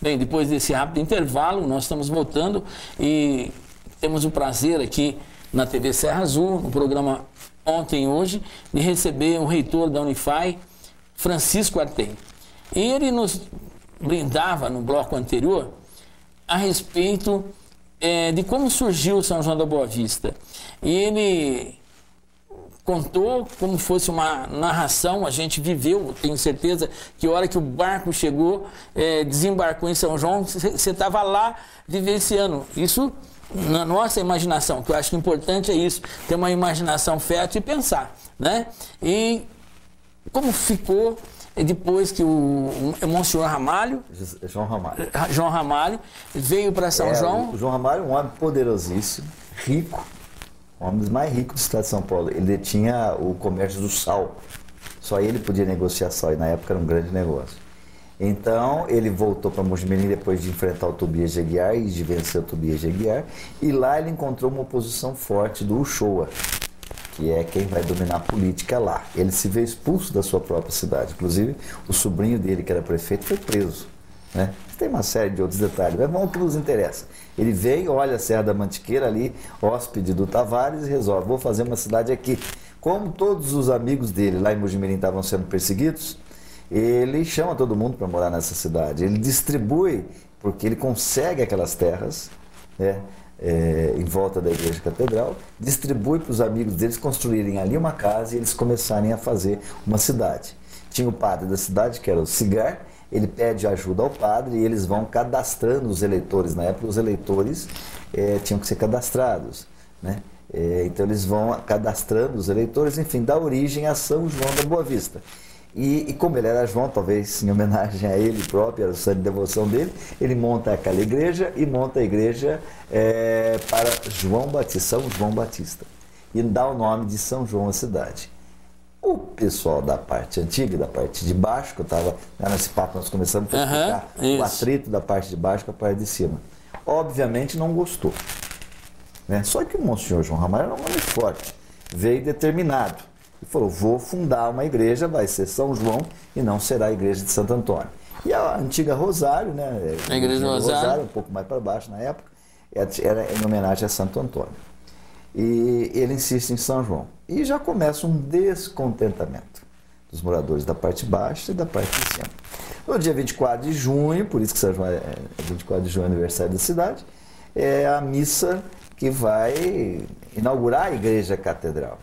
Bem, depois desse rápido intervalo, nós estamos voltando e temos o prazer aqui na TV Serra Azul, no programa Ontem e Hoje, de receber o reitor da Unify, Francisco Artem. E ele nos brindava no bloco anterior a respeito de como surgiu São João da Boa Vista. E ele contou como fosse uma narração, a gente viveu, tenho certeza que a hora que o barco chegou, desembarcou em São João, você estava lá vivenciando. Isso na nossa imaginação, que eu acho que o importante é isso, ter uma imaginação fértil e pensar, né? E como ficou depois que o Monsenhor Ramalho, João Ramalho, veio para São João. O João Ramalho é um homem poderosíssimo, rico, um homem dos mais ricos do estado de São Paulo. Ele tinha o comércio do sal, só ele podia negociar sal, e na época era um grande negócio. Então ele voltou para Mojimirim depois de enfrentar o Tobias de Aguiar e de vencer o Tobias de Aguiar, e lá ele encontrou uma oposição forte do Uchoa, que é quem vai dominar a política lá. Ele se vê expulso da sua própria cidade. Inclusive, o sobrinho dele, que era prefeito, foi preso, né? Tem uma série de outros detalhes, mas vamos que nos interessa. Ele vem, olha a Serra da Mantiqueira ali, hóspede do Tavares, e resolve, vou fazer uma cidade aqui. Como todos os amigos dele lá em Mojimirim estavam sendo perseguidos, ele chama todo mundo para morar nessa cidade. Ele distribui, porque ele consegue aquelas terras, né? Em volta da igreja catedral, distribui para os amigos deles construírem ali uma casa e eles começarem a fazer uma cidade. Tinha o padre da cidade, que era o Cigar, ele pede ajuda ao padre e eles vão cadastrando os eleitores. Na época os eleitores tinham que ser cadastrados, né? Então eles vão cadastrando os eleitores, enfim, dá origem a São João da Boa Vista. E como ele era João, talvez em homenagem a ele próprio, era o santo de devoção dele, ele monta aquela igreja e monta a igreja para João Batista, São João Batista. E dá o nome de São João à cidade. O pessoal da parte antiga, da parte de baixo, que eu estava nesse papo, nós começamos a explicar o atrito da parte de baixo com a parte de cima. Obviamente não gostou, né? Só que o Monsenhor João Ramalho era um homem forte, veio determinado. E falou, vou fundar uma igreja, vai ser São João e não será a igreja de Santo Antônio. E a antiga Rosário, né? A igreja do Rosário, um pouco mais para baixo na época, era em homenagem a Santo Antônio. E ele insiste em São João. E já começa um descontentamento dos moradores da parte baixa e da parte de cima. No dia 24 de junho, por isso que São João 24 de junho é aniversário da cidade, é a missa que vai inaugurar a igreja catedral.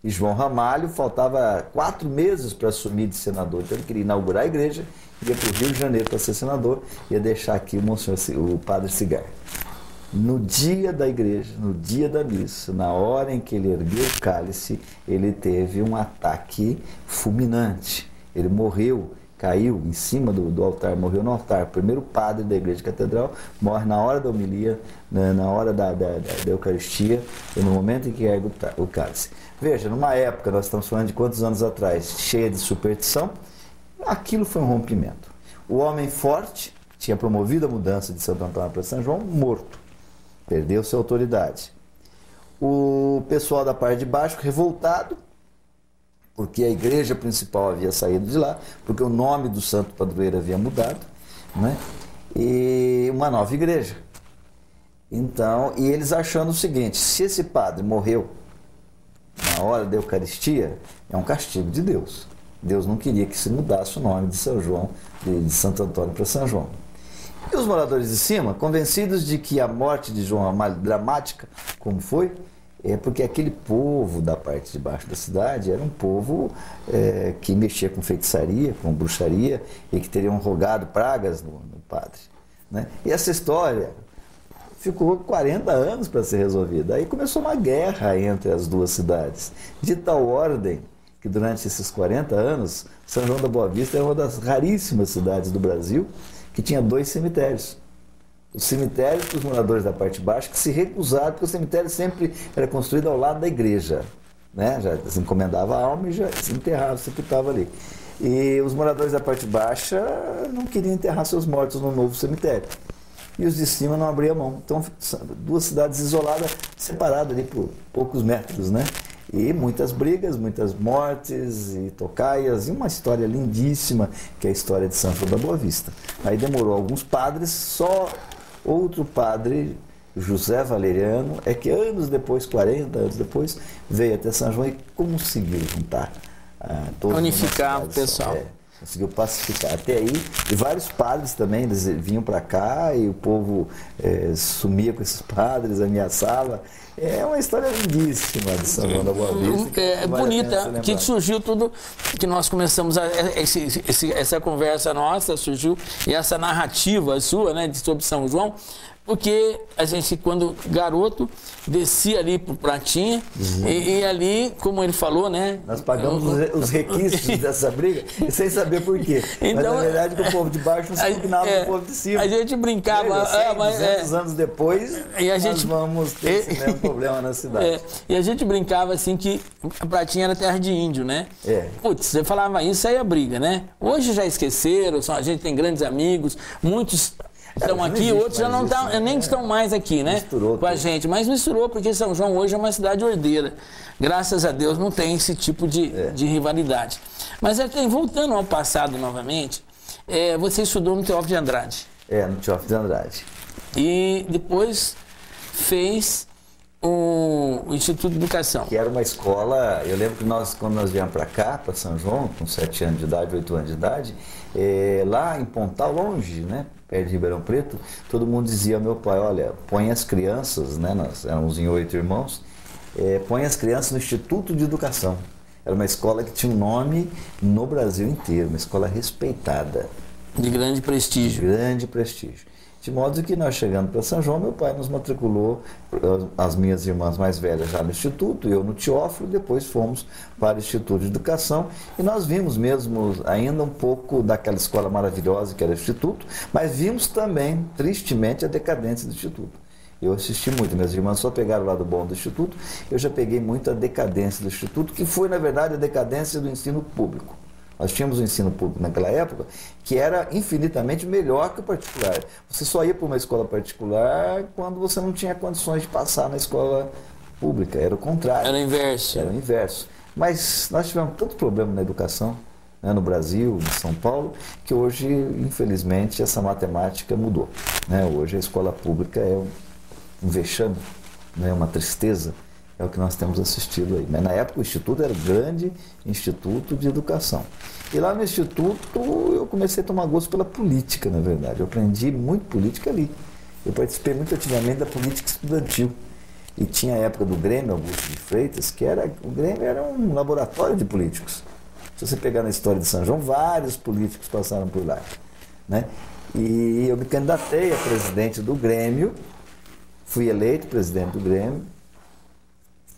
E João Ramalho, faltava 4 meses para assumir de senador, então ele queria inaugurar a igreja, ia para o Rio de Janeiro para ser senador, ia deixar aqui o padre Cigar. No dia da igreja, no dia da missa, na hora em que ele ergueu o cálice, ele teve um ataque fulminante. Ele morreu, caiu em cima do altar, morreu no altar. O primeiro padre da igreja catedral morre na hora da homilia, na hora da Eucaristia, e no momento em que ergue o cálice. Veja, numa época, nós estamos falando de quantos anos atrás, cheia de superstição, aquilo foi um rompimento. O homem forte, que tinha promovido a mudança de Santo Antônio para São João, morto, perdeu sua autoridade. O pessoal da parte de baixo, revoltado, porque a igreja principal havia saído de lá, porque o nome do santo padroeiro havia mudado, né? E uma nova igreja. Então, e eles achando o seguinte, se esse padre morreu na hora da Eucaristia, é um castigo de Deus. Deus não queria que se mudasse o nome de São João, de Santo Antônio para São João. E os moradores de cima, convencidos de que a morte de João Ramalho, dramática como foi, é porque aquele povo da parte de baixo da cidade era um povo que mexia com feitiçaria, com bruxaria, e que teriam rogado pragas no padre, né? E essa história ficou 40 anos para ser resolvida. Aí começou uma guerra entre as duas cidades, de tal ordem que durante esses 40 anos, São João da Boa Vista é uma das raríssimas cidades do Brasil que tinha 2 cemitérios. O cemitério para os moradores da parte de baixo, que se recusaram, porque o cemitério sempre era construído ao lado da igreja, né? Já se encomendava a alma e já se enterrava, se sepultava ali. E os moradores da parte baixa não queriam enterrar seus mortos no novo cemitério. E os de cima não abriam mão. Então, 2 cidades isoladas, separadas ali por poucos metros, né? E muitas brigas, muitas mortes e tocaias, e uma história lindíssima, que é a história de São João da Boa Vista. Aí demorou alguns padres, só outro padre, José Valeriano, é que anos depois, 40 anos depois, veio até São João e conseguiu juntar todos. Unificar o pessoal. Conseguiu pacificar. Até aí, e vários padres também, eles vinham para cá e o povo sumia com esses padres, ameaçava. É uma história lindíssima de São João da Boa Vista. É bonita, que surgiu tudo, que nós começamos, essa conversa nossa surgiu, e essa narrativa sua, né, sobre São João, porque a gente, quando garoto, descia ali pro Pratinha, e ali, como ele falou, né? Nós pagamos os requisitos dessa briga, sem saber por quê. Então, mas, na verdade, o povo de baixo não se combinava com o povo de cima. A gente brincava... 200 anos depois, nós vamos ter esse mesmo problema na cidade. E a gente brincava, assim, que a Pratinha era terra de índio, né? Putz, você falava isso, aí a briga, né? Hoje já esqueceram, a gente tem grandes amigos, muitos... estão aqui, outros já não estão, nem estão mais aqui, né? Misturou com a gente, mas misturou, porque São João hoje é uma cidade ordeira. Graças a Deus não tem esse tipo de rivalidade. Mas voltando ao passado novamente, você estudou no Teófilo de Andrade. No Teófilo de Andrade. E depois fez o Instituto de Educação. Que era uma escola, eu lembro que quando nós viemos para cá, para São João, com 7 anos de idade, 8 anos de idade, lá em Pontal, longe, né? Perto de Ribeirão Preto, todo mundo dizia ao meu pai, olha, põe as crianças, né, nós éramos em 8 irmãos, põe as crianças no Instituto de Educação. Era uma escola que tinha um nome no Brasil inteiro, uma escola respeitada. De grande prestígio. De grande prestígio. De modo que nós chegando para São João, meu pai nos matriculou, as minhas irmãs mais velhas já no Instituto, eu no Teófilo, depois fomos para o Instituto de Educação e nós vimos mesmo ainda um pouco daquela escola maravilhosa que era o Instituto, mas vimos também, tristemente, a decadência do Instituto. Eu assisti muito, minhas irmãs só pegaram o lado bom do Instituto, eu já peguei muito a decadência do Instituto, que foi, na verdade, a decadência do ensino público. Nós tínhamos um ensino público naquela época que era infinitamente melhor que o particular. Você só ia para uma escola particular quando você não tinha condições de passar na escola pública. Era o contrário. Era o inverso. Era o inverso. Mas nós tivemos tanto problema na educação, né, no Brasil, em São Paulo, que hoje, infelizmente, essa matemática mudou. Né? Hoje a escola pública é um vexame, né, uma tristeza. É o que nós temos assistido aí. Mas na época o Instituto era o grande Instituto de Educação. E lá no Instituto eu comecei a tomar gosto pela política, na verdade. Eu aprendi muito política ali. Eu participei muito ativamente da política estudantil. E tinha a época do Grêmio Augusto de Freitas, o Grêmio era um laboratório de políticos. Se você pegar na história de São João, vários políticos passaram por lá. Né? E eu me candidatei a presidente do Grêmio, fui eleito presidente do Grêmio.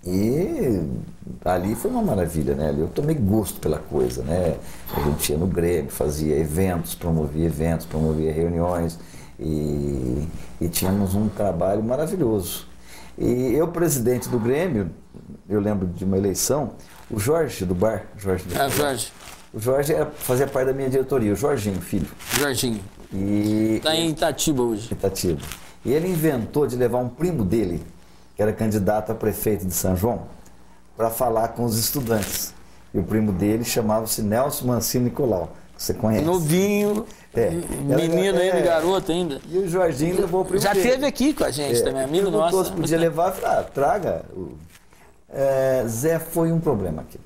E ali foi uma maravilha, né? Eu tomei gosto pela coisa, né? A gente ia no Grêmio, fazia eventos, promovia reuniões e tínhamos um trabalho maravilhoso. E eu, presidente do Grêmio, eu lembro de uma eleição, o Jorge do bar, Jorge. O Jorge fazia parte da minha diretoria, o Jorginho, filho. Jorginho. Está em Itatiba hoje. Itatiba. E ele inventou de levar um primo dele, que era candidato a prefeito de São João, para falar com os estudantes. E o primo dele chamava-se Nelson Mancini Nicolau, que você conhece. Novinho, menino ainda, garoto ainda. E o Jorginho levou o primo já dele. Já esteve aqui com a gente também, amigo nosso. Todos podia levar, falei, traga. Zé, foi um problema aqui.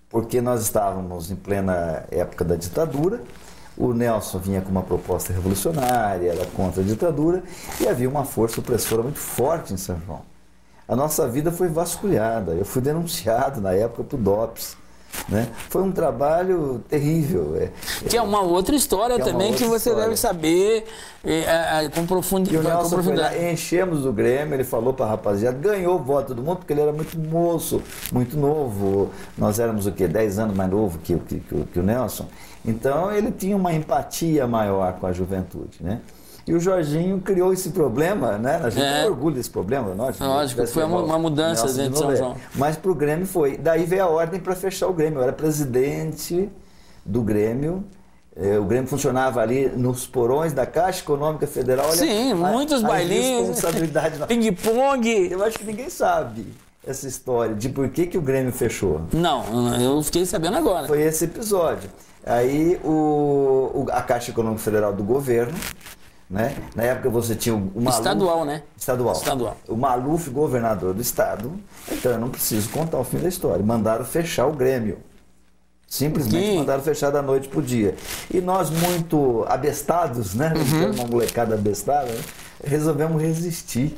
Porque nós estávamos em plena época da ditadura, o Nelson vinha com uma proposta revolucionária, era contra a ditadura, e havia uma força opressora muito forte em São João. A nossa vida foi vasculhada, eu fui denunciado na época para o DOPS. Né? Foi um trabalho terrível. Que é uma outra história também que você deve saber com profundidade. E o Nelson foi lá, enchemos o Grêmio, ele falou para a rapaziada, ganhou o voto do mundo, porque ele era muito moço, muito novo. Nós éramos o quê? 10 anos mais novo que o Nelson. Então ele tinha uma empatia maior com a juventude, né? E o Jorginho criou esse problema, né? A gente tem orgulho desse problema. Lógico, foi uma mudança dentro de São João. Mas para o Grêmio foi. Daí veio a ordem para fechar o Grêmio. Eu era presidente do Grêmio. O Grêmio funcionava ali nos porões da Caixa Econômica Federal. Olha, sim, muitos bailinhos, responsabilidade ping-pong. Eu acho que ninguém sabe essa história de por que o Grêmio fechou? Não, eu fiquei sabendo agora. Foi esse episódio. Aí a Caixa Econômica Federal do governo, né? Na época você tinha o Maluf... Estadual, né? Estadual. O Maluf, governador do estado. Então eu não preciso contar o fim da história. Mandaram fechar o Grêmio. Simplesmente mandaram fechar da noite pro dia. E nós, muito abestados, né? Uma molecada abestada, né? Resolvemos resistir.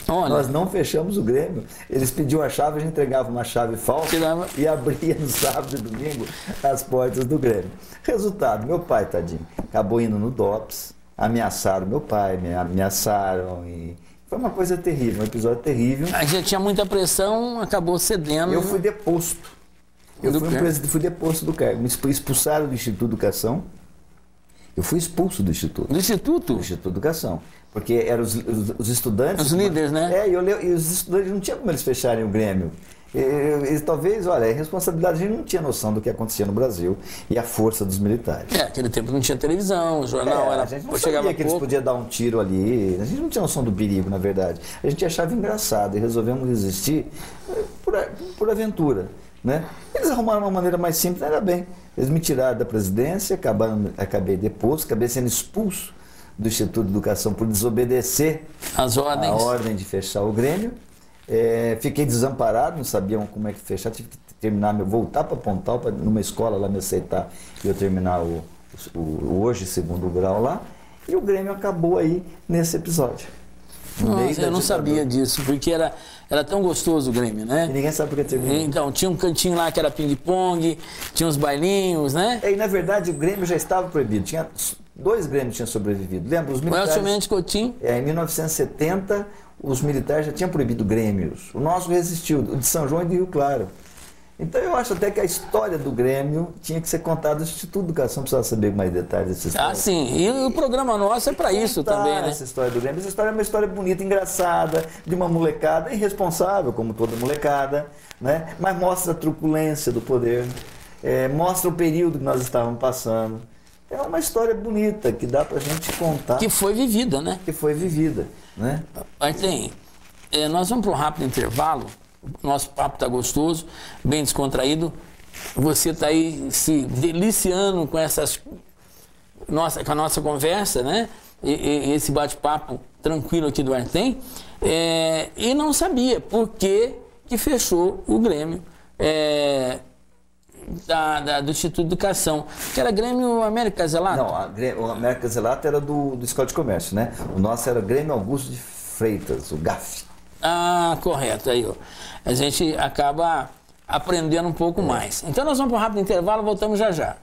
Olha. Nós não fechamos o Grêmio. Eles pediam a chave, a gente entregava uma chave falsa e abria no sábado e domingo as portas do Grêmio. Resultado, meu pai, tadinho, acabou indo no DOPS, ameaçaram meu pai, me ameaçaram e... Foi uma coisa terrível, um episódio terrível. A gente tinha muita pressão, acabou cedendo. Eu fui deposto. Fui deposto do cargo. Me expulsaram do Instituto de Educação. Eu fui expulso do Instituto. Do Instituto? Do Instituto de Educação. Porque eram os estudantes... Os líderes, né? E os estudantes não tinham como eles fecharem o Grêmio. Eles, talvez, olha, a responsabilidade, a gente não tinha noção do que acontecia no Brasil e a força dos militares. Aquele tempo não tinha televisão, o jornal era... A gente não sabia que eles podiam dar um tiro ali, a gente não tinha noção do perigo, na verdade. A gente achava engraçado e resolvemos resistir por aventura, né? Eles arrumaram uma maneira mais simples, ainda bem. Eles me tiraram da presidência, acabei deposto, acabei sendo expulso do Instituto de Educação por desobedecer a ordem de fechar o Grêmio. Fiquei desamparado, não sabiam como é que fechar, tive que terminar, voltar para Pontal, numa escola lá me aceitar e eu terminar o hoje segundo grau lá, e o Grêmio acabou aí nesse episódio. Nossa, eu não sabia disso, porque era tão gostoso o Grêmio, né? E ninguém sabe por que terminou. Então, tinha um cantinho lá que era ping-pong, tinha uns bailinhos, né? E na verdade o Grêmio já estava proibido, tinha 2 Grêmios tinham sobrevivido, lembra? Os militares... O Elcio Mendes Coutinho. Em 1970, os militares já tinham proibido Grêmios. O nosso resistiu, o de São João e de Rio Claro. Então eu acho até que a história do Grêmio tinha que ser contada. O Instituto de Educação precisava saber mais detalhes dessa história. Ah, sim. E o programa nosso é para isso também, né? Essa história do Grêmio. Essa história é uma história bonita, engraçada, de uma molecada irresponsável, como toda molecada, né? Mas mostra a truculência do poder, mostra o período que nós estávamos passando. É uma história bonita que dá pra gente contar. Que foi vivida, né? Que foi vivida, né? Mas tem, nós vamos para um rápido intervalo. O nosso papo está gostoso, bem descontraído. Você está aí se deliciando com com a nossa conversa, né? E esse bate-papo tranquilo aqui do Artem. E não sabia por que fechou o Grêmio do Instituto de Educação, que era Grêmio América Zelato. Não, o América Zelato era do Escola de Comércio, né? O nosso era Grêmio Augusto de Freitas, o GAF. Ah, correto. Aí, ó. A gente acaba aprendendo um pouco mais. Então nós vamos para um rápido intervalo, voltamos já já.